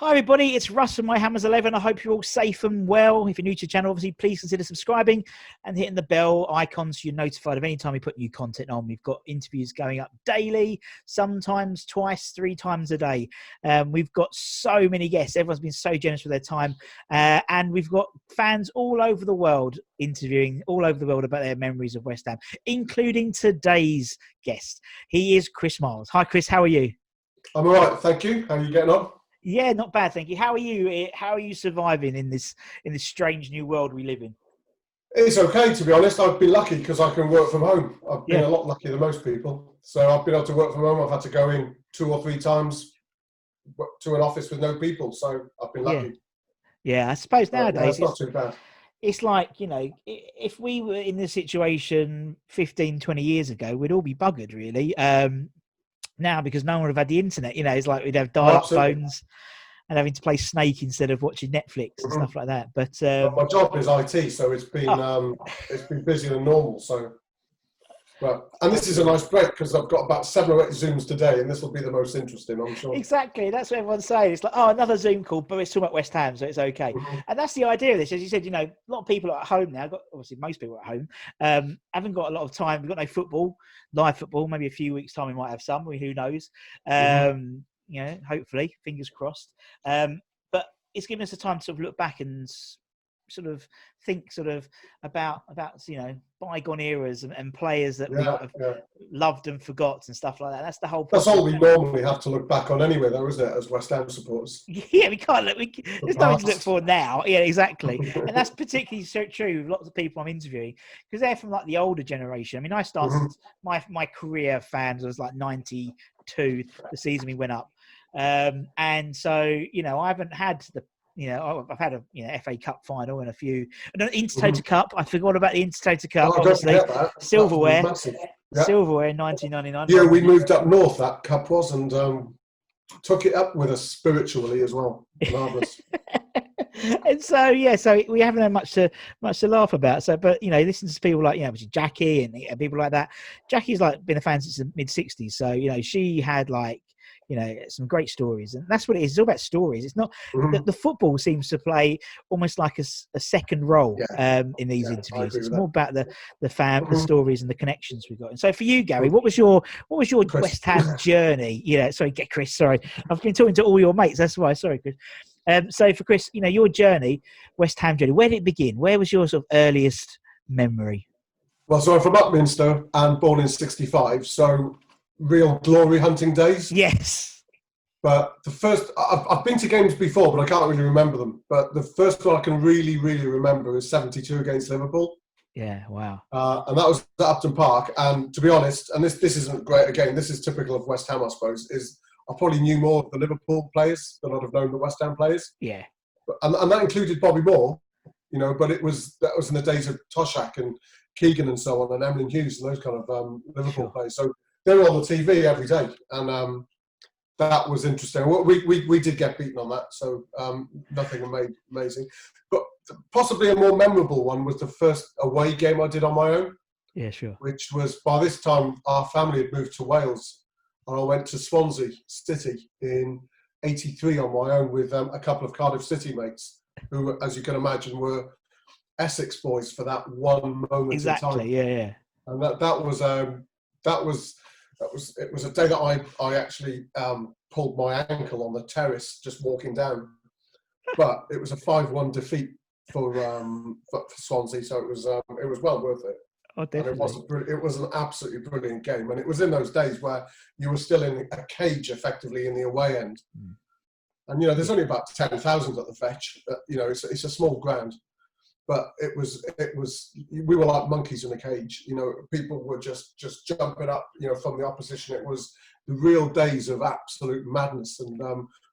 Hi everybody, it's Russ from My Hammers 11. I hope you're all safe and well. If you're new to the channel, obviously please consider subscribing and hitting the bell icon so you're notified of any time we put new content on. We've got interviews going up daily, sometimes twice, 3 times a day. We've got so many guests. Everyone's been so generous with their time. And we've got fans all over the world interviewing all over the world about their memories of West Ham, including today's guest. He is Chris Miles. Hi Chris, how are you? I'm all right, thank you. How are you getting on? Yeah, not bad, thank you. How are you? How are you surviving in this strange new world we live in? It's okay, to be honest. I've been lucky because I can work from home. I've been a lot luckier than most people. So I've been able to work from home. I've had to go in 2 or 3 times to an office with no people. So I've been lucky. Yeah, I suppose nowadays it's not too bad. It's like, you know, if we were in this situation 15, 20 years ago, we'd all be buggered, really. Now, because no one would have had the internet, you know, it's like we'd have dial-up phones and having to play Snake instead of watching Netflix and stuff like that. But my job is IT, so it's been busier than normal. So, and this is a nice break because I've got about 7 or 8 Zooms today, and this will be the most interesting, I'm sure. Exactly, that's what everyone's saying. It's like, oh, another Zoom call, but it's talking about West Ham, so it's okay. And that's the idea of this. As you said, you know, a lot of people are at home now. Obviously, most people are at home. Haven't got a lot of time. We've got no football, live football. Maybe a few weeks' time we might have some. Who knows? You know, hopefully, fingers crossed. But it's given us a time to sort of look back and sort of think about you know, bygone eras and players that we might have loved and forgot and stuff like that. That's the whole point. That's all we normally have to look back on anyway, though, isn't it, as West Ham supporters? Yeah, we can't look. There's nothing to look for now. Yeah, exactly. And that's particularly so true with lots of people I'm interviewing because they're from like the older generation. I mean, I started my career of fans was like 92, the season we went up. And so, you know, I haven't had I've had a FA Cup final and a few. An Intertoto Cup. I forgot about the Intertoto Cup. Obviously, silverware. Silverware in 1999. Yeah, we moved up north. That cup was, and took it up with us spiritually as well. Marvelous. And so we haven't had much to laugh about. So, but you know, listen to people like Jackie and people like that. Jackie's like been a fan since the mid '60s. So you know, she had like, you know, some great stories, and that's what it is. It's all about stories. It's not the football seems to play almost like a second role in these interviews. It's more about the stories and the connections we've got. And so for you, Gary, what was your West Ham journey? Chris. Sorry, I've been talking to all your mates. That's why. Sorry, Chris. So for Chris, you know, your journey, West Ham journey. Where did it begin? Where was your sort of earliest memory? Well, so I'm from Upminster and born in '65. So real glory hunting days. Yes. But the first, I've been to games before, but I can't really remember them. But the first one I can really, really remember is '72 against Liverpool. Yeah, wow. And that was at Upton Park. And to be honest, and this isn't great again, this is typical of West Ham, I suppose, is I probably knew more of the Liverpool players than I'd have known the West Ham players. Yeah. And that included Bobby Moore, you know, but that was in the days of Toshak and Keegan and so on, and Emlyn Hughes and those kind of Liverpool players. So they were on the TV every day, and that was interesting. We did get beaten on that, so nothing amazing. But possibly a more memorable one was the first away game I did on my own. Yeah, sure. Which was, by this time, our family had moved to Wales, and I went to Swansea City in '83 on my own with a couple of Cardiff City mates, who, as you can imagine, were Essex boys for that one moment in time. Exactly. Yeah. And that was a day that I actually pulled my ankle on the terrace just walking down, but it was a 5-1 defeat for Swansea, so it was well worth it. Oh, definitely. And it was an absolutely brilliant game, and it was in those days where you were still in a cage, effectively in the away end, and you know there's only about 10,000 at the Fetch. You know, it's a small ground. But it was we were like monkeys in a cage. You know, people were just jumping up, you know, from the opposition. It was the real days of absolute madness. And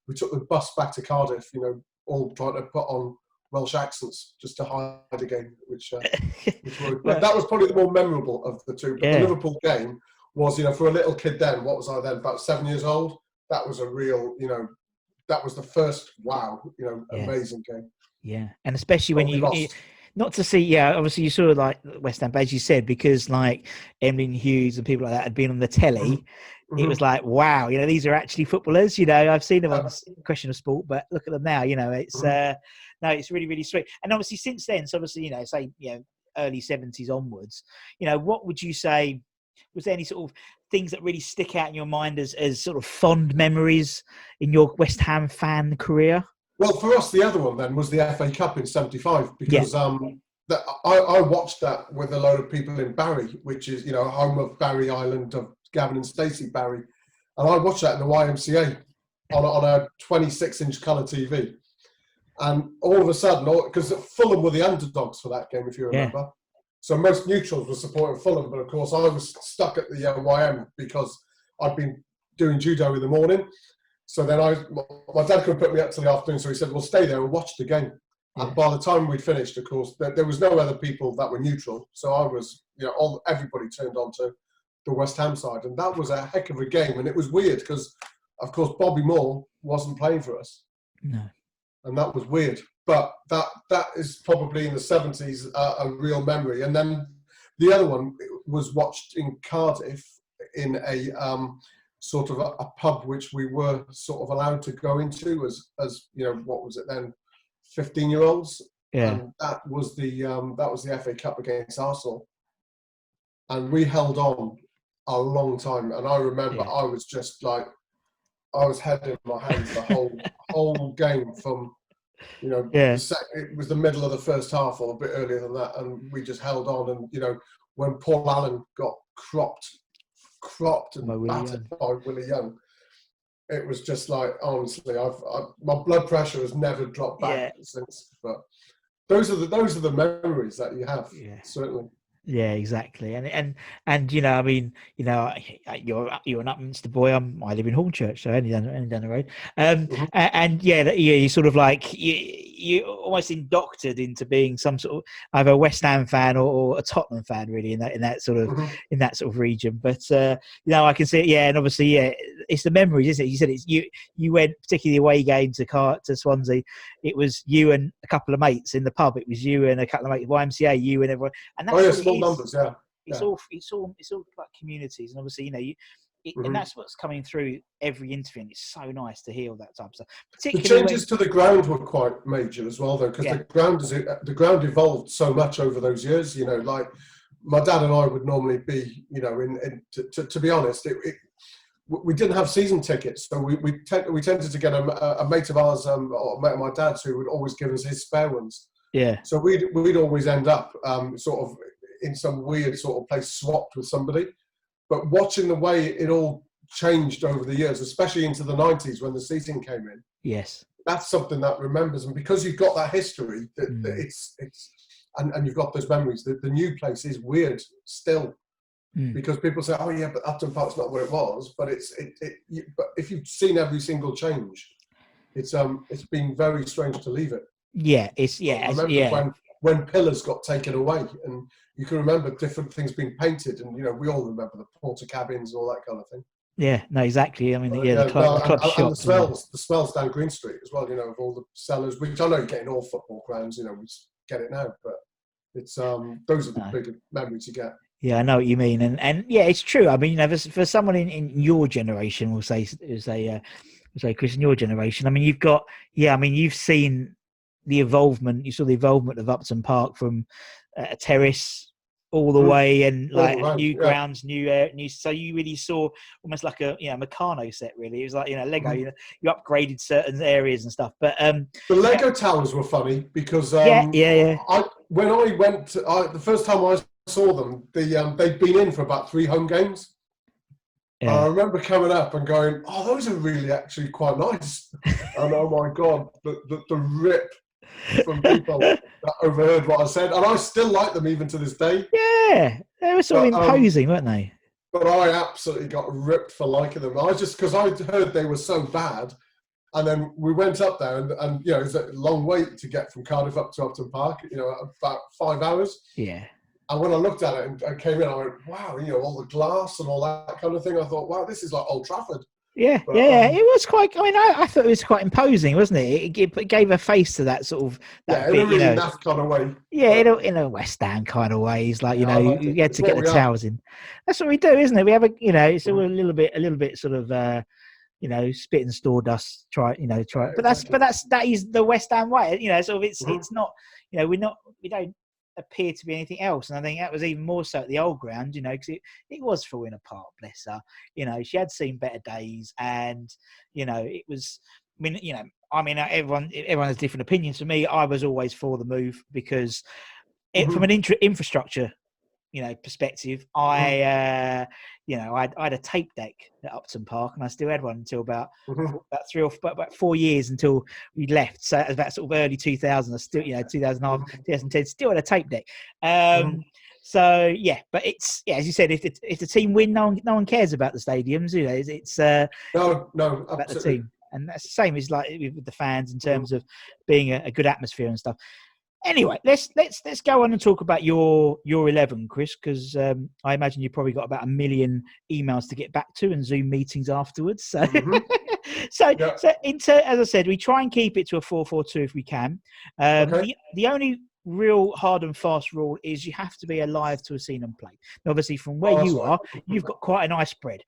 we took the bus back to Cardiff, you know, all trying to put on Welsh accents just to hide again, which but that was probably the more memorable of the two. But the Liverpool game was, you know, for a little kid then, what was I then, about 7 years old? That was a real, you know, that was the first, wow, you know, amazing game. Yeah, and especially when you not to see, obviously you saw like West Ham, as you said, because like Emlyn Hughes and people like that had been on the telly. it was like, wow, these are actually footballers. I've seen them on Question of Sport, but look at them now. It's no, it's really, really sweet. And obviously since then, so obviously, say, early 70s onwards, what would you say? Was there any sort of things that really stick out in your mind as sort of fond memories in your West Ham fan career? Well, for us, the other one then was the FA Cup in '75 because I watched that with a load of people in Barry, which is home of Barry Island of Gavin and Stacey Barry, and I watched that in the YMCA on a 26-inch colour TV, and all of a sudden, because Fulham were the underdogs for that game, if you remember. Yeah. So most neutrals were supporting Fulham, but of course I was stuck at the YM because I'd been doing judo in the morning. So then my dad couldn't put me up till the afternoon, so he said, "Well, stay there and watch the game." Yeah. And by the time we'd finished, of course, there was no other people that were neutral. So I was, everybody turned on to the West Ham side, and that was a heck of a game. And it was weird because, of course, Bobby Moore wasn't playing for us. No. And that was weird. But that is probably in the 70s a real memory. And then the other one was watched in Cardiff in a sort of a pub which we were sort of allowed to go into as what was it then, 15-year-olds. Yeah. And that was the FA Cup against Arsenal. And we held on a long time. And I remember I was just like, I was head in my hands the whole game from. It was the middle of the first half or a bit earlier than that, and we just held on. And when Paul Allen got cropped and battered by Willie Young, it was just like, honestly, my blood pressure has never dropped back since. But those are the memories that you have, certainly. Yeah, exactly. And I mean, you're an Upminster boy. I live in Hornchurch, so only down the road. And you sort of like you almost indoctored into being some sort of either a West Ham fan or a Tottenham fan, really, in that sort of region. But I can see it. Yeah, and obviously, it's the memories, isn't it? You said it's you went particularly away game to Swansea. It was you and a couple of mates in the pub. It was you and a couple of mates YMCA. You and everyone. And that's small numbers. Yeah. It's all like communities, and obviously, and that's what's coming through every interview. And it's so nice to hear all that type of stuff. The changes to the ground were quite major as well, though, because the ground evolved so much over those years. Like my dad and I would normally be, to be honest, we didn't have season tickets, so we tended to get a mate of ours, or a mate of my dad's, who would always give us his spare ones. Yeah. So we'd always end up sort of in some weird sort of place swapped with somebody. But watching the way it all changed over the years, especially into the 90s when the seating came in. Yes. That's something that remembers. And because you've got that history, that it's and you've got those memories, the new place is weird still. Because people say, "Oh yeah, but Upton Park's not what it was." But but if you've seen every single change, it's been very strange to leave it. Yeah, I remember when pillars got taken away, and you can remember different things being painted, and we all remember the porter cabins and all that kind of thing. Yeah, no, exactly. I mean, the club shop, and the smells down Green Street as well. Of all the cellars, which I know you get in all football grounds. We get it now, but it's those are the big memories you get. Yeah, I know what you mean, and yeah, it's true. I mean, for someone in your generation, we'll say Chris, in your generation. I mean, you've seen the evolvement. You saw the evolvement of Upton Park from a terrace all the way, and like new grounds, new air, new. So you really saw almost like a Meccano set. Really, it was like Lego. You upgraded certain areas and stuff. But the Lego towers were funny because when I went the first time I saw them, they'd been in for about 3 home games. Yeah. I remember coming up and going, "Oh, those are really actually quite nice." And oh my god, the rip from people that overheard what I said, and I still like them even to this day. Yeah, they were sort of imposing, weren't they? But I absolutely got ripped for liking them. Because I heard they were so bad, and then we went up there, and it's a long wait to get from Cardiff up to Upton Park. About 5 hours. Yeah. And when I looked at it and I came in, I went, "Wow!" All the glass and all that kind of thing. I thought, "Wow, this is like Old Trafford." Yeah, But, yeah, it was quite. I mean, I thought it was quite imposing, wasn't it? It gave a face to that sort of that yeah, in a bit, really naff kind of way. Yeah, But, in a West Ham kind of way. It's like yeah, I liked you it. had It's to get what the we are. towels in. That's what we do, isn't it? We have it's all Mhm. a little bit sort of spit and sawdust. Try. Yeah, But exactly. that is the West Ham way. Sort of Mhm. it's not. We don't appear to be anything else, and I think that was even more so at the old ground. Because it was for Winter Park, bless her. She had seen better days, and it was. Everyone has different opinions. For me, I was always for the move because from Mhm. an infrastructure perspective, Mhm. I had a tape deck at Upton Park, and I still had one until about Mhm. 4 years until we left. So it was about sort of early 2000. I still 2005, Mhm. 2010, still had a tape deck. Mhm. So yeah, but it's as you said, if the team win, no one cares about the stadiums. It's No, about the absolutely. team, and that's the same as like with the fans in Mhm. terms of being a good atmosphere and stuff. Anyway, let's go on and talk about your 11, Chris, because I imagine you probably got about 1 million emails to get back to and Zoom meetings afterwards. So, Mhm. so Yeah. as I said, we try and keep it to a 4-4-2 if we can. Okay. The only real hard and fast rule is you have to be alive to have seen them play. Now, obviously, from where Oh, that's you all right. are, you've got quite a nice spread,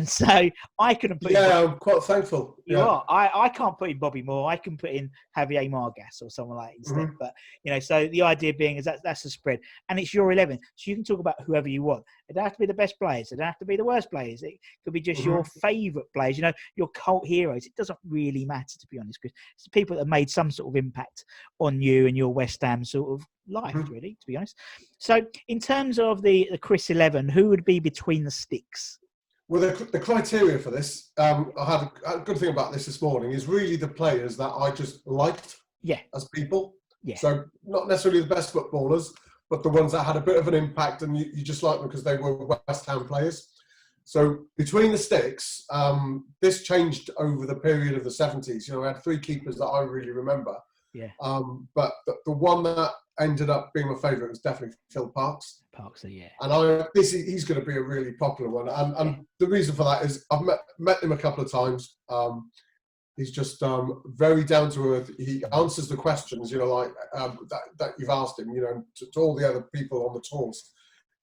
so I couldn't put in. Yeah, I'm quite thankful. You Yeah. are. I can't put in Bobby Moore. I can put in Javier Margas or someone like that instead. Mhm. But so the idea being is that's the spread, and it's your 11, so you can talk about whoever you want. It don't have to be the best players. It don't have to be the worst players. It could be just your Mhm. favourite players. Your cult heroes. It doesn't really matter, to be honest, because it's the people that have made some sort of impact on you and your West Ham sort of life, Mhm. really, to be honest. So in terms of the Chris 11, who would be between the sticks? Well, the criteria for this, I had a good thing about this morning, is really the players that I just liked Yeah, as people. yeah, So not necessarily the best footballers, but the ones that had a bit of an impact, and you just like them because they were West Ham players. So between the sticks, this changed over the period of the 70s. I had 3 keepers that I really remember. yeah. But the one that ended up being my favourite was definitely Phil Parks. Parkser, yeah. And he's going to be a really popular one. And the reason for that is I've met him a couple of times. He's just very down to earth. He answers the questions, that you've asked him, to all the other people on the tours.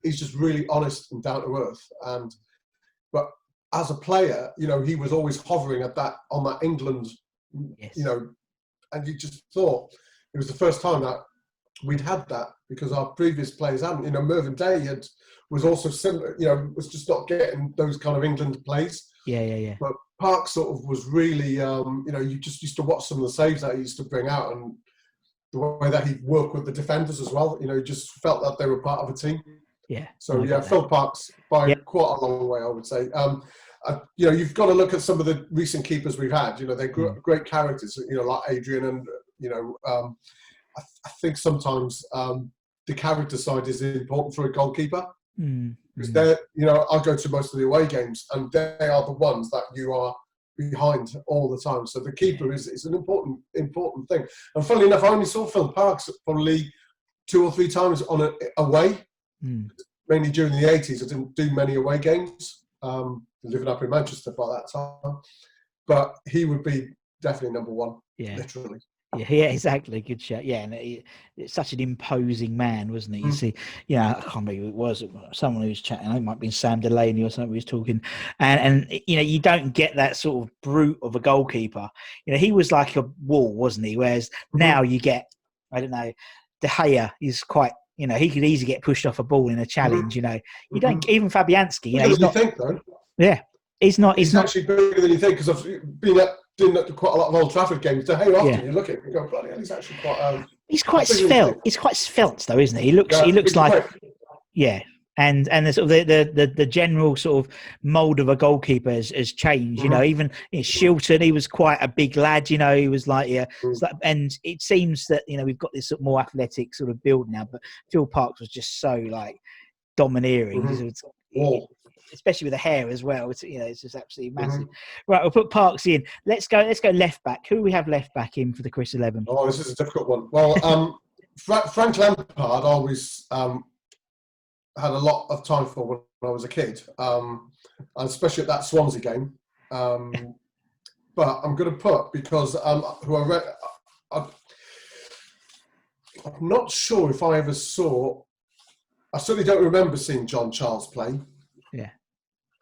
He's just really honest and down to earth. But as a player, he was always hovering on that England, Yes. and you just thought it was the first time that we'd had that because our previous players hadn't. Mervyn Day was also similar. Was just not getting those kind of England plays. Yeah. But Park sort of was really, you just used to watch some of the saves that he used to bring out and the way that he'd work with the defenders as well. You just felt that they were part of a team. Yeah. So yeah, Phil Parks by quite a long way, I would say. You've got to look at some of the recent keepers we've had. They're great characters. like Adrian and I think sometimes the character side is important for a goalkeeper because they're, I go to most of the away games and they are the ones that you are behind all the time. So the keeper is an important thing. And funnily enough, I only saw Phil Parks probably 2 or 3 times on away, mainly during the 80s. I didn't do many away games, living up in Manchester by that time. But he would be definitely number 1, literally. Yeah, exactly. Good shot. Yeah, and it's such an imposing man, wasn't he? You see, I can't remember who it was. Someone who was chatting. It might have been Sam Delaney or something who was talking. And you don't get that sort of brute of a goalkeeper. He was like a wall, wasn't he? Whereas now you get, I don't know, De Gea is quite. He could easily get pushed off a ball in a challenge. You don't even Fabianski. Bigger He's than not. You think, though. Yeah, he's not. He's actually bigger than you think because I've been doing quite a lot of Old Trafford games. So hey, often you look at him and go, bloody hell, he's actually quite. He's quite svelte. He's quite svelte, though, isn't he? He looks like. Yeah, and the sort of the general sort of mould of a goalkeeper has changed. Even Shilton, he was quite a big lad. He was like and it seems that we've got this sort of more athletic sort of build now. But Phil Parks was just so like domineering. Especially with the hair as well. It's just absolutely massive. Right, we'll put Parks in. Let's go left back. Who do we have left back in for the Chris 11? Oh, this is a difficult one. Well, Frank Lampard always had a lot of time for when I was a kid, and especially at that Swansea game. But I'm going to put, because who I read, I'm not sure if I ever saw. I certainly don't remember seeing John Charles play. Yeah.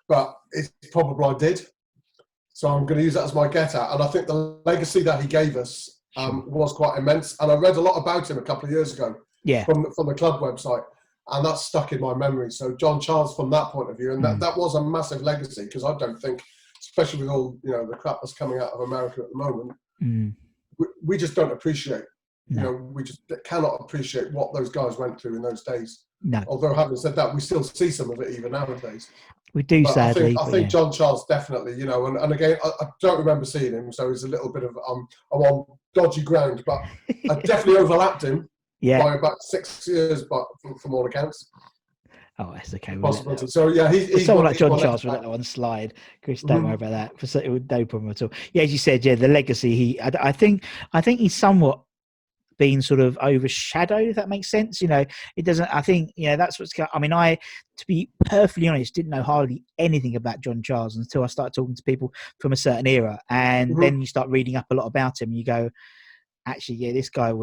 But it's probable I did. So I'm going to use that as my get at. And I think the legacy that he gave us was quite immense. And I read a lot about him a couple of years ago from the club website. And that's stuck in my memory. So John Charles, from that point of view, and that was a massive legacy, because I don't think, especially with all the crap that's coming out of America at the moment, we just don't appreciate. We just cannot appreciate what those guys went through in those days. No. Although, having said that, we still see some of it even nowadays. We do, but sadly. I think John Charles definitely, and again, I don't remember seeing him, so he's a little bit of I'm on dodgy ground, but I definitely overlapped him by about 6 years, but from all accounts. Oh, that's okay. Possibility. So yeah, he's someone like John Charles will let that one slide. Chris, don't worry about that. No problem at all. Yeah, as you said, the legacy. I think he's somewhat been sort of overshadowed, if that makes sense. It doesn't. I think that's what's. I mean, to be perfectly honest, didn't know hardly anything about John Charles until I started talking to people from a certain era, and then you start reading up a lot about him. And you go, actually, this guy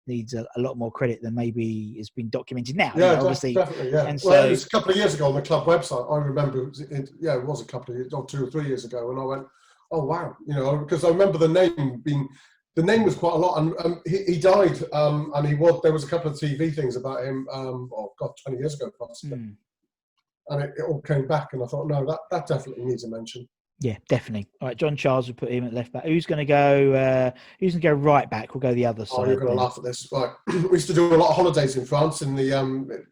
needs a lot more credit than maybe has been documented now. Yeah, obviously. Definitely. Yeah. And it was a couple of years ago on the club website. I remember. It was a couple of years, or 2 or 3 years ago, and I went, oh wow, because I remember the name being. The name was quite a lot, and he died, and there was a couple of TV things about him, 20 years ago, possibly. And it all came back, and I thought, no, that definitely needs a mention. Yeah, definitely. All right, John Charles will put him at left back. Who's going to go? Who's going to go right back? We'll go the other side. Oh, you're going to laugh at this. Right, we used to do a lot of holidays in France in the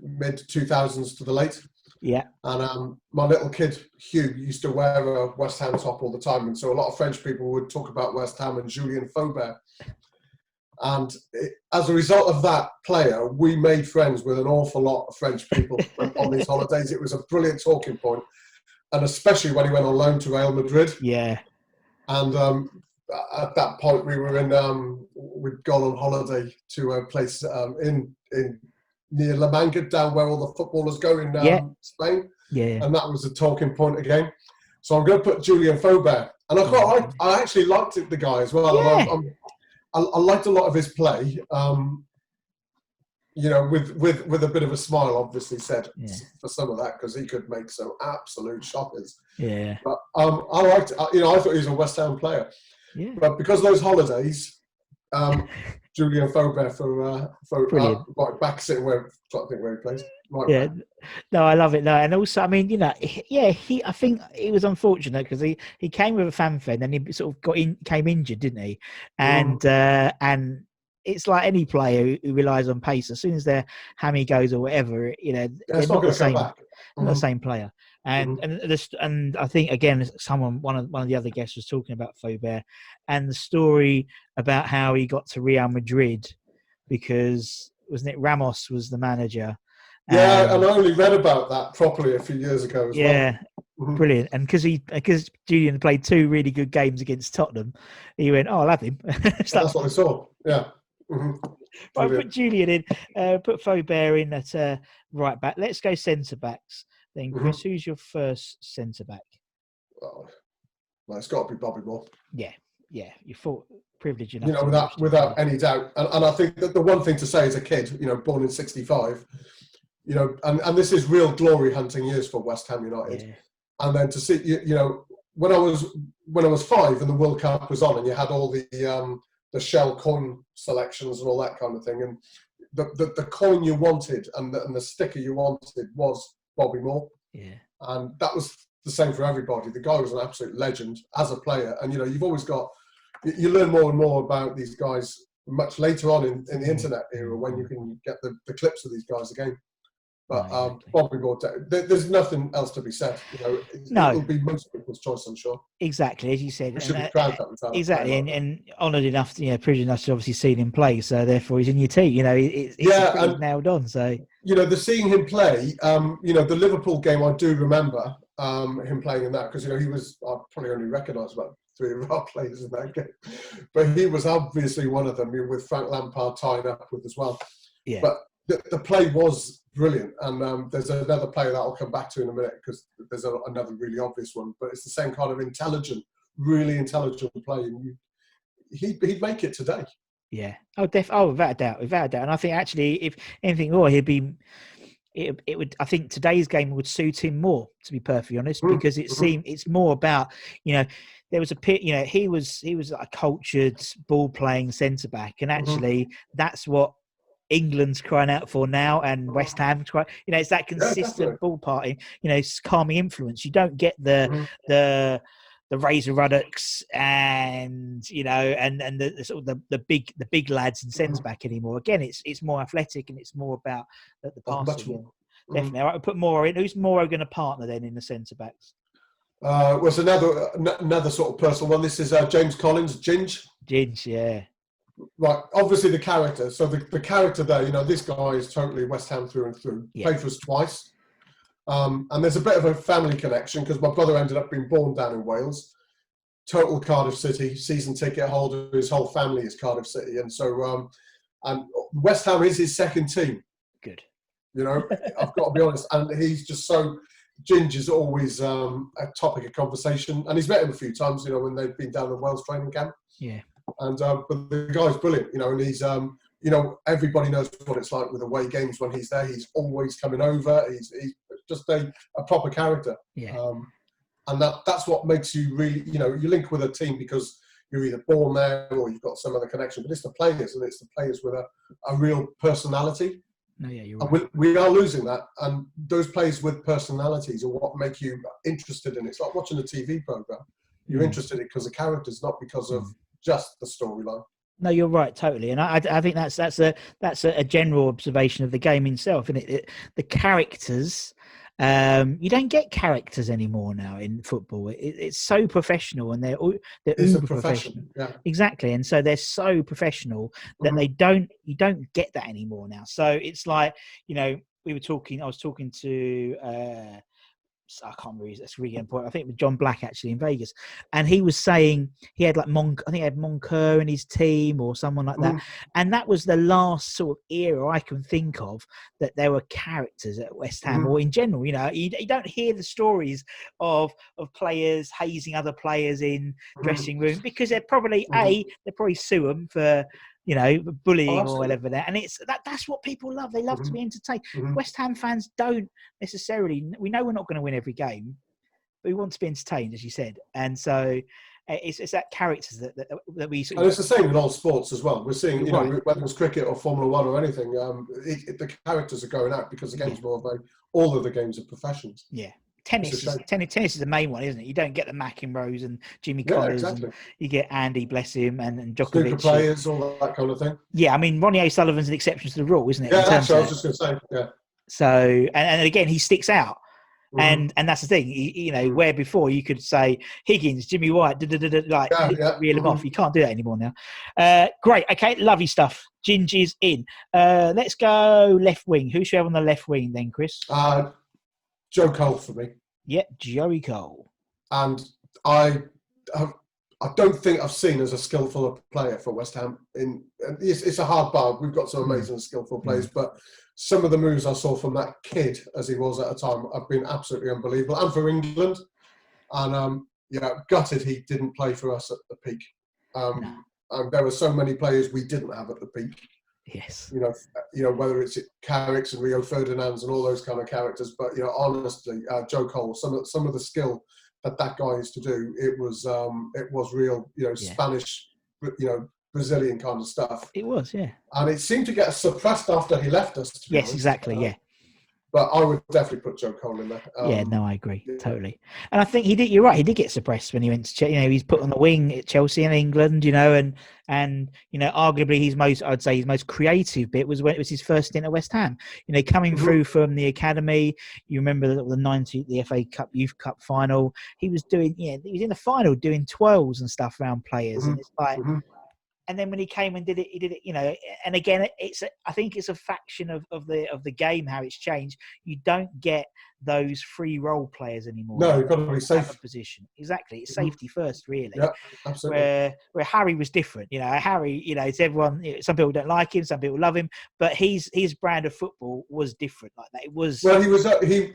mid 2000s to the late. Yeah. And my little kid, Hugh, used to wear a West Ham top all the time. And so a lot of French people would talk about West Ham and Julian Fober. And as a result of that player, we made friends with an awful lot of French people on these holidays. It was a brilliant talking point. And especially when he went on loan to Real Madrid. Yeah. And at that point, we were we'd gone on holiday to a place in near La Manga, down where all the footballers go in Spain. Yeah. And that was a talking point again. So I'm going to put Julian Fober. And I actually liked the guy as well. Yeah. And I liked a lot of his play. With a bit of a smile, obviously said for some of that, because he could make some absolute shockers. Yeah. But I liked, I thought he was a West Ham player. Yeah. But because of those holidays, Julian Fober for back sitting where he plays. Right back. No, I love it. No, and also, I mean, I think it was unfortunate because he came with a fanfare, and then he sort of came injured, didn't he? And it's like any player who relies on pace. As soon as their hammy goes or whatever, they're not the same. Not the same player. And I think again, one of the other guests was talking about Fober and the story about how he got to Real Madrid because wasn't it Ramos was the manager. Yeah, and I only read about that properly a few years ago as well. Yeah, brilliant. And because Julian played 2 really good games against Tottenham, he went, "Oh, I'll have him." That's what I saw. Yeah. Right, put Julian in, put Fober in at right back. Let's go centre backs then. Chris, who's your first centre back? Well, it's got to be Bobby Moore. Yeah, you thought privileged enough. Without any doubt. And I think that the one thing to say as a kid, born in '65, and this is real glory hunting years for West Ham United. Yeah. And then to see, when I was 5 and the World Cup was on, and you had all the shell coin selections and all that kind of thing, and the coin you wanted and the sticker you wanted was Bobby Moore. Yeah. And that was the same for everybody. The guy was an absolute legend as a player, and you've always you learn more and more about these guys much later on in the internet era when you can get the clips of these guys again. But Bobby Moore, there's nothing else to be said. It'll be most people's choice, I'm sure. Exactly, as you said. We should be proud of that. Exactly, and honoured enough, privileged enough to obviously see him play. So therefore, he's in your team. He's nailed on. So the seeing him play, the Liverpool game, I do remember him playing in that because he was. I probably only recognise about 3 of our players in that game, but he was obviously one of them. With Frank Lampard tying up with as well. Yeah. But the play was brilliant, and there's another player that I'll come back to in a minute because there's another really obvious one, but it's the same kind of really intelligent play, and he'd make it today. Yeah. Without a doubt. And I think actually, if anything more, it would. I think today's game would suit him more, to be perfectly honest, because it's more about, there was he was like a cultured ball playing centre back, and actually that's what England's crying out for now, and West Ham's crying. It's that consistent ball party. Calming influence. You don't get the Razor Ruddocks and and the sort of the big lads in centre back anymore. Again, it's more athletic and it's more about the passing. Definitely, I would put Moro in. Who's Moro going to partner then in the centre backs? Was another sort of personal one. This is James Collins, Ginge, yeah. Right, obviously the character. So the character there, this guy is totally West Ham through and through. Yeah. Played for us twice. And there's a bit of a family connection because my brother ended up being born down in Wales. Total Cardiff City, season ticket holder. His whole family is Cardiff City. And so and West Ham is his second team. Good. I've got to be honest. And he's just so... Ginge is always a topic of conversation. And he's met him a few times, when they've been down the Wales training camp. Yeah. And but the guy's brilliant, and he's everybody knows what it's like with away games when he's there. He's always coming over. He's just a proper character. Yeah. And that's what makes you really, you link with a team because you're either born there or you've got some other connection. But it's the players, and it's the players with a real personality. No, yeah, you're right. And we are losing that, and those players with personalities are what make you interested in it. It's like watching a TV program. You're interested in it because of characters, not because of just the storyline. No, you're right, totally, and I think that's a general observation of the game itself, isn't it? The characters, you don't get characters anymore now in football. It's so professional, and they're uber professional. Yeah. Exactly, and so they're so professional that you don't get that anymore now. So it's like I was talking to. I can't remember. That's really important. I think it was John Black actually in Vegas, and he was saying he had like I think he had Moncur in his team or someone like that, and that was the last sort of era I can think of that there were characters at West Ham or in general. You don't hear the stories of players hazing other players in dressing rooms because they're probably sue them for bullying or whatever there, and it's that's what people love. They love to be entertained. West Ham fans don't necessarily. We know we're not going to win every game, but we want to be entertained, as you said, and so it's that characters that we. And it's the same in all sports as well. We're seeing, whether it's cricket or Formula One or anything, the characters are going out because the game's more of all of the games are professions. Yeah. Tennis is the main one, isn't it? You don't get the McEnroes and Jimmy Connors. Exactly. And you get Andy, bless him, and Djokovic. Snooker players, all that kind of thing. Yeah, I mean, Ronnie O'Sullivan's an exception to the rule, isn't it? Yeah, that's what I was just going to say. Yeah. So, and again, he sticks out. And that's the thing, where before you could say Higgins, Jimmy White, reel him off. You can't do that anymore now. Great, okay, lovely stuff. Gingy's in. Let's go left wing. Who should we have on the left wing then, Chris? Joe Cole for me. Yeah, Joey Cole. And I don't think I've seen as a skillful player for West Ham. It's a hard bar. We've got some amazing skillful players, but some of the moves I saw from that kid, as he was at the time, have been absolutely unbelievable. And for England, and gutted he didn't play for us at the peak. And there were so many players we didn't have at the peak. Yes. Whether it's Carrick's and Rio Ferdinand's and all those kind of characters, but honestly, Joe Cole, some of the skill that guy used to do, it was real, Spanish, Brazilian kind of stuff. It was, yeah. And it seemed to get suppressed after he left us. Yes, exactly, yeah. But I would definitely put Joe Cole in there. I agree, totally. And I think he did. You're right. He did get suppressed when he went to Chelsea. He's put on the wing at Chelsea and England. And arguably his most creative bit was when it was his first stint at West Ham. Coming through from the academy. You remember the FA Cup Youth Cup final. He was doing. He was in the final doing twirls and stuff around players, and it's like. and then when he came and did it, he did it, you know. And again, I think it's a faction of the game, how it's changed. You don't get those free role players anymore. No, you've got to be safe. Position. Exactly. It's safety first, really. Yeah, absolutely. Where Harry was different. You know, Harry, you know, it's everyone, you know, some people don't like him, some people love him, but his brand of football was different like that. It was. Well, he wasn't he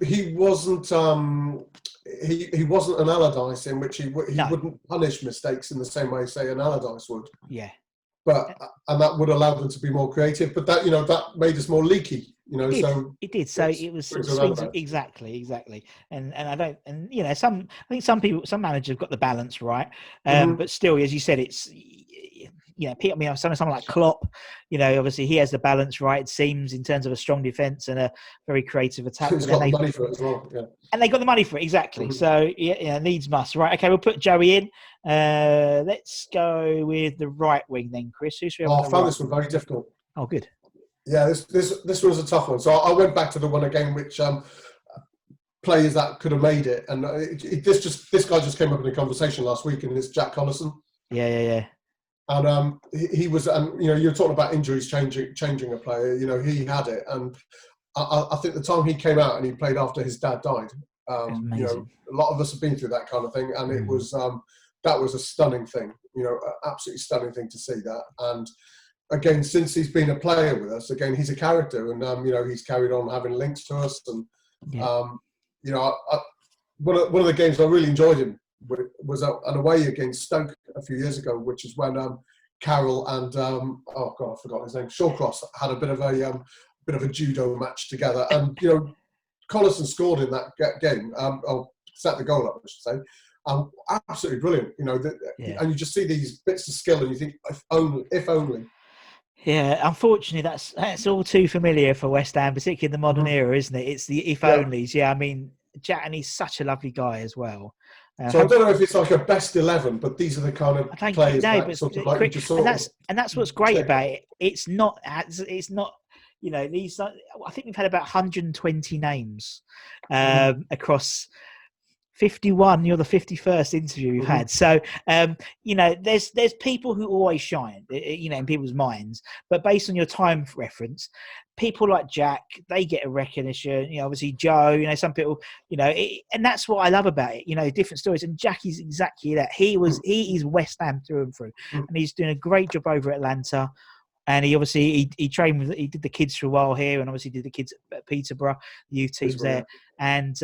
wasn't an Allardyce in which he wouldn't punish mistakes in the same way, say, an Allardyce would. Yeah. And that would allow them to be more creative, but that, you know, that made us more leaky, you know. It did. So it was swings exactly. And I don't, and you know, I think some managers have got the balance right, but still, as you said, it's, you know, someone like Klopp, you know, obviously he has the balance right, it seems, in terms of a strong defence and a very creative attack. He's got the money for it as well, yeah. And they got the money for it, exactly. So, yeah, needs must. Right, okay, we'll put Joey in. Let's go with the right wing then, Chris. I found this one very difficult. Oh, good. Yeah, this was a tough one. So I went back to the one again, which players that could have made it. And this guy just came up in a conversation last week, and it's Jack Conison. Yeah. And he was, and you know, you're talking about injuries changing a player. You know, he had it, and I think the time he came out and he played after his dad died. You know, a lot of us have been through that kind of thing, and it was that was a stunning thing. You know, absolutely stunning thing to see that. And again, since he's been a player with us, again, he's a character, and you know, he's carried on having links to us. And you know, one of the games I really enjoyed him was an away against Stoke a few years ago, which is when Carroll and oh god, I forgot his name, Shawcross had a bit of a judo match together, and you know, Conison scored in that game, or set the goal up, I should say. Absolutely brilliant, you know. And you just see these bits of skill, and you think, if only. Yeah, unfortunately, that's all too familiar for West Ham, particularly in the modern era, isn't it? It's the if onlys. Yeah, I mean, Jack, and he's such a lovely guy as well. So I don't know if it's like a best 11, but these are the kind of players that sort of like you saw. And that's what's great about it. It's not, you know, these. I think we've had about 120 names across 51. You're the 51st interview we've had. So, you know, there's people who always shine, you know, in people's minds. But based on your time reference, people like Jack, they get a recognition. You know, obviously Joe. You know, some people. You know, and that's what I love about it. You know, different stories. And Jack is exactly that. He is West Ham through and through, and he's doing a great job over at Atlanta. And he obviously he trained with, he did the kids for a while here, and obviously did the kids at Peterborough, the youth teams there, and.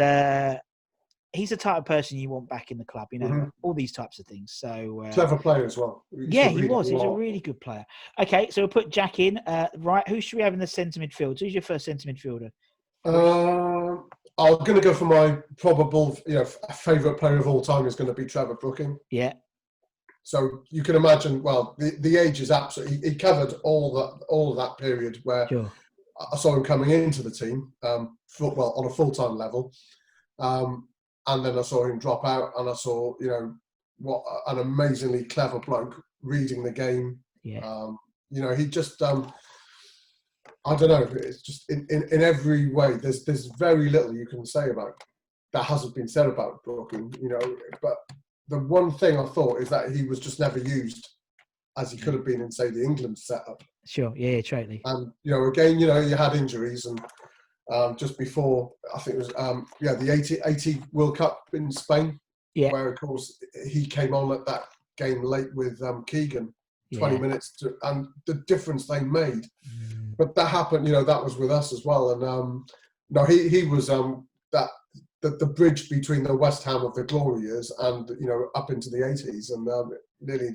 He's the type of person you want back in the club, you know, all these types of things. So clever player as well. He was a really good player. Okay, so we'll put Jack in. Right, who should we have in the centre midfield? Who's your first centre midfielder? I'm going to go for my probable, you know, favourite player of all time is going to be Trevor Brooking. Yeah. So you can imagine. Well, the age is absolutely. He covered all of that period where I saw him coming into the team, on a full-time level. And then I saw him drop out, and I saw, you know, what an amazingly clever bloke reading the game. Yeah. You know, he just, I don't know, it's just in every way. There's very little you can say about that hasn't been said about Brooking, you know. But the one thing I thought is that he was just never used as he could have been in, say, the England setup. Sure. Yeah, totally. And you know, again, you know, you had injuries and. Just before, I think it was the 80 World Cup in Spain, where of course he came on at that game late with Keegan, 20 minutes, and the difference they made. But that happened, you know, that was with us as well. And no, he was that the bridge between the West Ham of the glory years and, you know, up into the 80s and nearly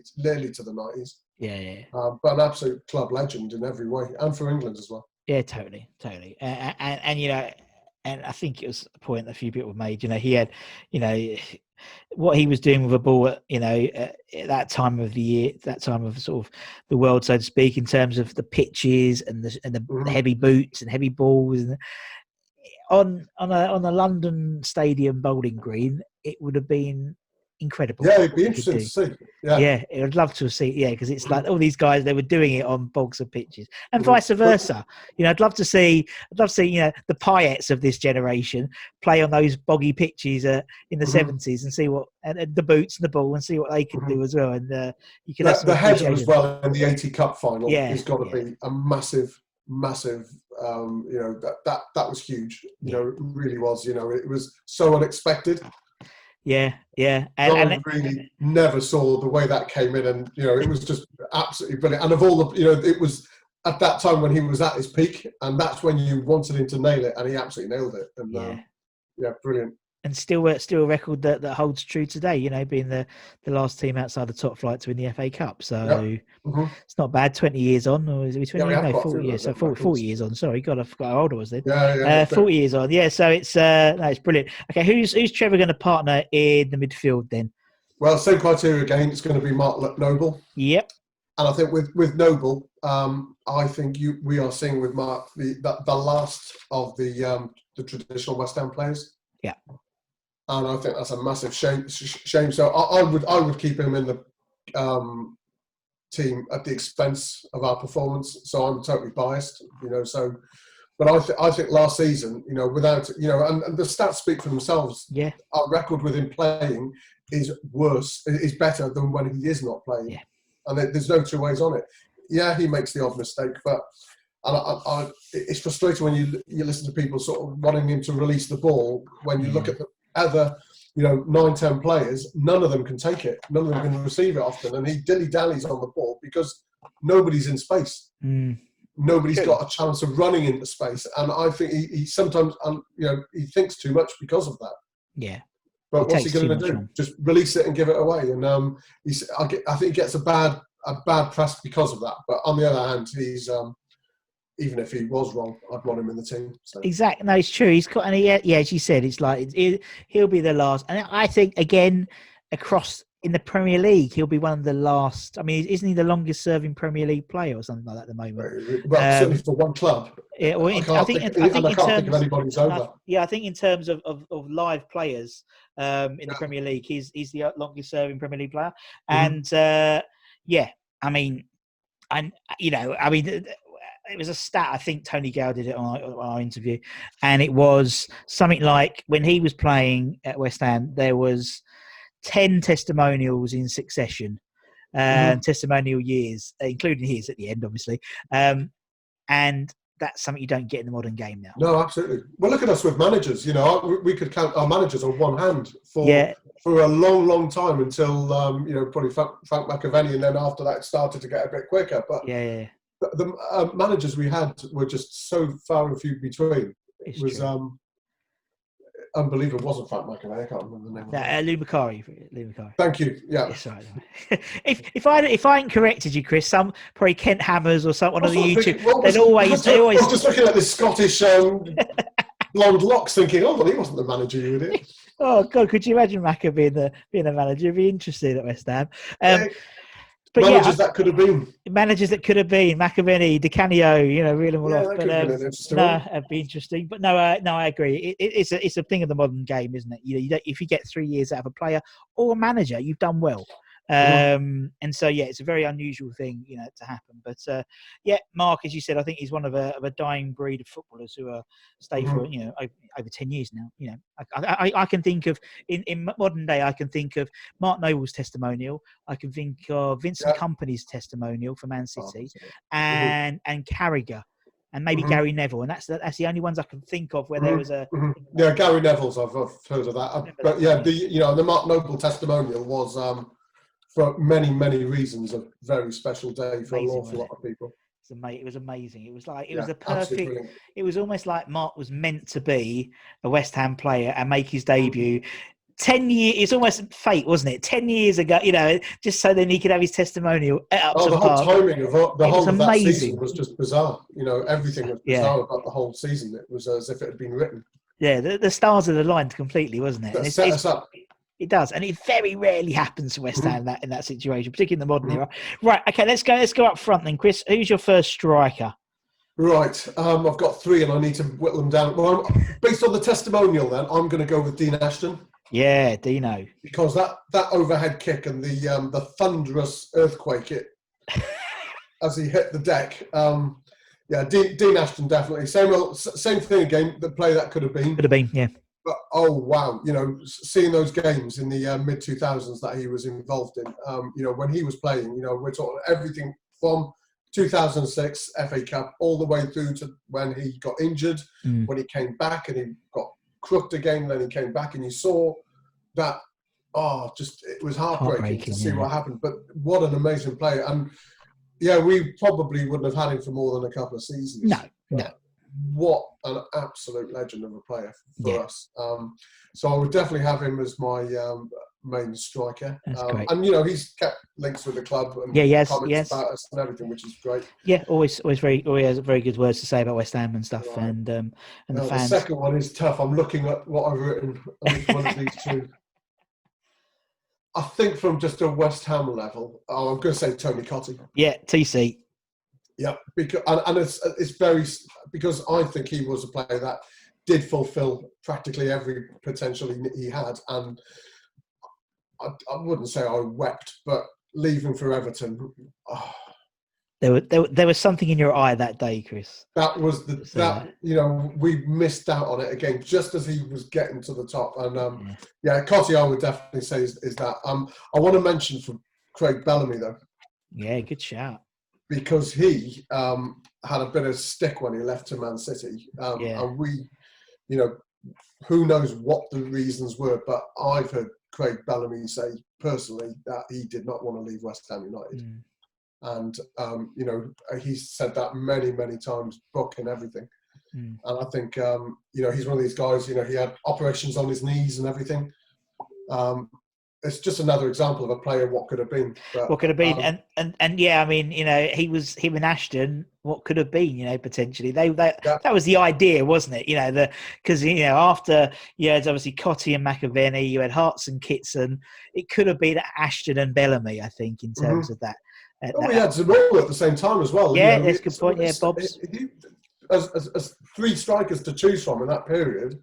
to the 90s. Yeah. But an absolute club legend in every way, and for England as well. Yeah, totally. And you know, and I think it was a point that a few people made. You know, he had, you know, what he was doing with a ball at, you know, at that time of the year, that time of sort of the world, so to speak, in terms of the pitches and the heavy boots and heavy balls. And on a London stadium bowling green, it would have been incredible. Yeah, it'd be what he could interesting do. to see. Yeah, I'd love to see. Yeah, because it's like all these guys, they were doing it on bogs of pitches, and vice versa. I'd love to see. The Payets of this generation play on those boggy pitches in the '70s and see what, and the boots and the ball, and see what they could do as well. And you could have some the header as appreciation. well in the '80 Cup final has got to be a massive. That was huge. It really was. It was so unexpected. Yeah. And I really never saw the way that came in, and it was just absolutely brilliant. And of all the, it was at that time when he was at his peak, and that's when you wanted him to nail it, and he absolutely nailed it. And brilliant. And still a record that holds true today. Being the last team outside the top flight to win the FA Cup. So it's not bad. 20 years on, or is it 20 years? No, 40 years. So 40 years on. Sorry, God, I forgot how old I was then. 40 years on. Yeah, so it's it's brilliant. Okay, who's Trevor going to partner in the midfield then? Well, same criteria again. It's going to be Mark Noble. Yep. And I think with Noble, I think we are seeing with Mark the last of the traditional West Ham players. Yeah. And I think that's a massive shame. So I would keep him in the team at the expense of our performance. So I'm totally biased, So, but I think last season, without and the stats speak for themselves. Yeah. Our record with him playing is better than when he is not playing. Yeah. And there's no two ways on it. Yeah, he makes the odd mistake, but it's frustrating when you listen to people sort of wanting him to release the ball. When you look at the other, 9-10 players, none of them can take it. None of them can receive it often, and he dilly-dallies on the ball because nobody's in space. Nobody's got a chance of running into space, and I think he sometimes, he thinks too much because of that. Yeah. But what's he going to do? Just release it and give it away? And I think he gets a bad press because of that. But on the other hand, he's even if he was wrong, I'd want him in the team. So. Exactly. No, it's true. He's got, and as you said, it's like he'll be the last. And I think again, across in the Premier League, he'll be one of the last. I mean, isn't he the longest-serving Premier League player or something like that at the moment? Well, certainly for one club. Yeah, well, I think in think terms of anybody's over. I think in terms of live players in the Premier League, he's the longest-serving Premier League player, and I mean, it was a stat. I think Tony Gale did it on our interview, and it was something like when he was playing at West Ham, there was 10 testimonials in succession, testimonial years, including his at the end, obviously. And that's something you don't get in the modern game now. No, absolutely. Well, look at us with managers. We could count our managers on one hand for a long, long time until, probably Frank McAvenny, and then after that it started to get a bit quicker. But the managers we had were just so far and few between. It was unbelievable. It wasn't Frank McAvenny. I can't remember the name. Lou Macari. Thank you. Yeah. Yes, right. if I hadn't corrected you, Chris, some probably Kent Hammers or someone on the YouTube, they always just looking at this Scottish blonde locks, thinking, oh, well, he wasn't the manager, you idiot. Oh God, could you imagine Macca being the manager? It'd be interesting at West Ham. But managers that could have been. Managers that could have been. McAvenny, Di Canio, reel them all off. But it'd be interesting. But no, I agree. It's a thing of the modern game, isn't it? You don't, if you get 3 years out of a player or a manager, you've done well. And so it's a very unusual thing, to happen. But Mark, as you said, I think he's one of a dying breed of footballers who are stay for over 10 years now. I can think of in modern day, I can think of Mark Noble's testimonial. I can think of Vincent Kompany's testimonial for Man City, and Carragher. And maybe Gary Neville, and that's the only ones I can think of where there was a. Yeah, Gary Neville's. I've heard of that. But the Mark Noble testimonial was. For many, many reasons, a very special day for an awful lot of people. It was amazing. It was like a perfect. It was almost like Mark was meant to be a West Ham player and make his debut. 10 years. It's almost fate, wasn't it? 10 years ago, just so then he could have his testimonial at Upton Park. The whole timing of that season was just bizarre. Everything was bizarre about the whole season. It was as if it had been written. Yeah, the stars are aligned completely, wasn't it? That set us up. It does, and it very rarely happens to West Ham in that situation, particularly in the modern era. Right, okay, let's go up front then, Chris. Who's your first striker? Right, I've got three, and I need to whittle them down. Well, based on the testimonial, then I'm going to go with Dean Ashton. Yeah, Dino. Because that overhead kick and the thunderous earthquake as he hit the deck. Dean Ashton definitely. Same thing again. The play that could have been. Could have been, yeah. But oh wow, seeing those games in the mid 2000s that he was involved in, when he was playing, we're talking everything from 2006 FA Cup all the way through to when he got injured, when he came back and he got crooked again, then he came back and you saw that. It was heartbreaking to see what happened. But what an amazing player. And yeah, we probably wouldn't have had him for more than a couple of seasons. No. What an absolute legend of a player for us. So I would definitely have him as my main striker. That's great. And he's kept links with the club and comments about us and everything, which is great. Yeah, always has very good words to say about West Ham and stuff. Right. And the fans. The second one is tough. I'm looking at what I've written on each one of these two. I think from just a West Ham level, I'm going to say Tony Cottee. Yeah, TC. Yeah, because it's very, because I think he was a player that did fulfil practically every potential he had, and I wouldn't say I wept, but leaving for Everton. There was something in your eye that day, Chris. That was we missed out on it again, just as he was getting to the top. And Cottee, I would definitely say is that. I want to mention for Craig Bellamy though. Yeah, good shout. Because he had a bit of stick when he left to Man City, and we, who knows what the reasons were, but I've heard Craig Bellamy say personally that he did not want to leave West Ham United. And, he's said that many, many times, book and everything. And I think, he's one of these guys, he had operations on his knees and everything. It's just another example of a player, what could have been. But, what could have been. And yeah, I mean, him and Ashton, what could have been, potentially. That was the idea, wasn't it? Because, after, it's obviously Cottee and McAvenny, you had Hartson and Kitson. It could have been Ashton and Bellamy, I think, in terms of that. We had Zamora at the same time as well. Yeah, that's a good point. Yeah, Bob's. As three strikers to choose from in that period,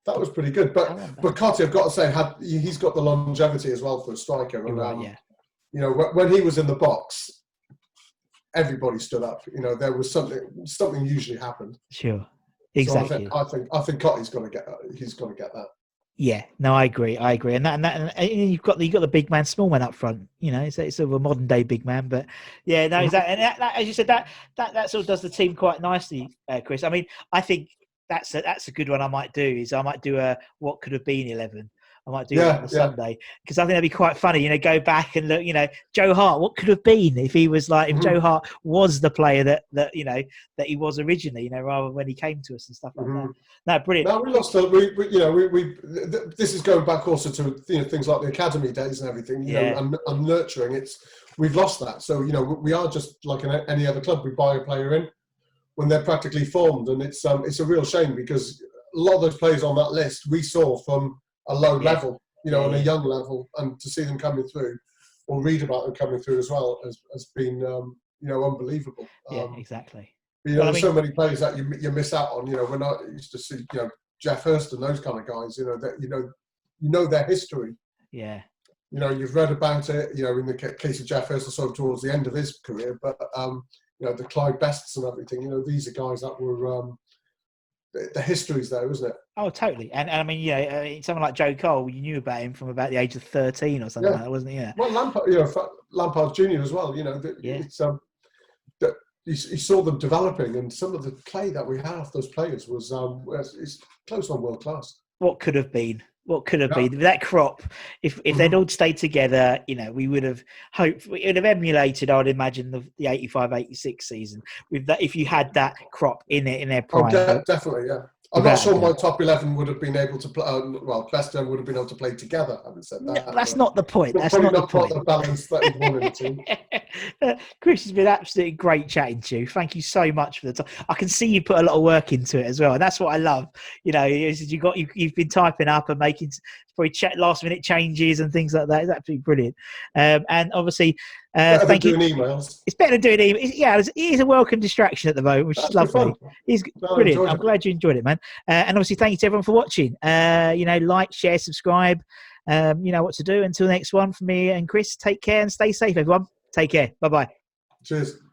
that was pretty good. But Cottee, I've got to say, he's got the longevity as well for a striker. And, when he was in the box, everybody stood up. There was something usually happened. Sure, exactly. So I think Cottee's going to get that. He's going to get that. Yeah, no, I agree, and you've got the big man, small man up front. It's sort of a modern day big man, but yeah, no, exactly. And that, as you said, that sort of does the team quite nicely, Chris. I mean, I think that's a good one. I might do a what could have been 11. I might do that on Sunday, because I think that'd be quite funny. Go back and look. Joe Hart. What could have been if he was if Joe Hart was the player that he was originally. Rather than when he came to us and stuff like that. No, brilliant. No, we lost. This is going back also to things like the academy days and everything. And nurturing. We've lost that. So we are just like any other club. We buy a player in when they're practically formed, and it's a real shame, because a lot of those players on that list we saw from a low level, on a young level, and to see them coming through, or read about them coming through as well, has been, unbelievable. Yeah, exactly. There's so many players that you miss out on. When I used to see, Jeff Hurst and those kind of guys, that their history. Yeah. You've read about it. In the case of Jeff Hurst, I saw him towards the end of his career, but the Clyde Bests and everything. These are guys that were. The history's there, isn't it? Oh, totally. And I mean, someone like Joe Cole, you knew about him from about the age of 13 or something like that, wasn't he? Yeah. Well, Lampard Jr. as well. It's you saw them developing, and some of the play that we had off those players was it's close on world class. What could have been? That crop, if they'd all stayed together, we would have hoped, it would have emulated, I would imagine, the 85-86 season with that, if you had that crop in their prime. Oh, definitely, yeah. I'm not sure my top 11 would have been able to play. Best 11 would have been able to play together. Having said that, no, that's not the point. That's not the point. The balance that he wanted to. Chris, it's been absolutely great chatting to you. Thank you so much for the time. I can see you put a lot of work into it as well, and that's what I love. You've been typing up and making probably last minute changes and things like that. It's absolutely brilliant. And obviously, Better thank than you. doing emails. It's better doing emails. Yeah, it is a welcome distraction at the moment, which is lovely. He's brilliant. I'm glad you enjoyed it, man. And obviously, thank you to everyone for watching. Like, share, subscribe. You know what to do. Until the next one, from me and Chris, take care and stay safe, everyone. Take care. Bye-bye. Cheers.